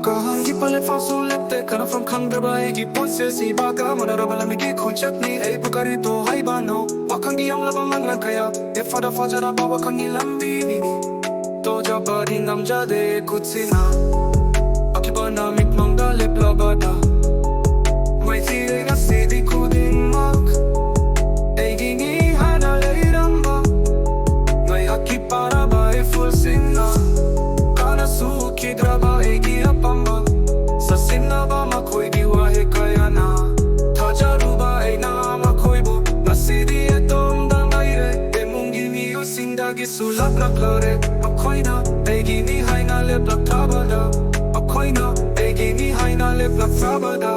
Kahangi pale fasulete kana from khandaba egi ponse si baga manara balami ki khunchakni ei pukari to hai bano wakangi am laba manglan kaya e fada fajara bawa kangi lambi to jabari namjade kutsina akibana mikmangda leplabada mai thiringa sidi kudin mak egi ni hana leiramba ngai akipara ba e full sinna kana su kidraba egi apamba sasinna ba makoi diwa he kayana thajaruba e na makoi bu nasidi etom dangaire e mungi mi usindagi sulak naklare akoina egi ni haina leplak tabada akoina egi ni haina leplak tabada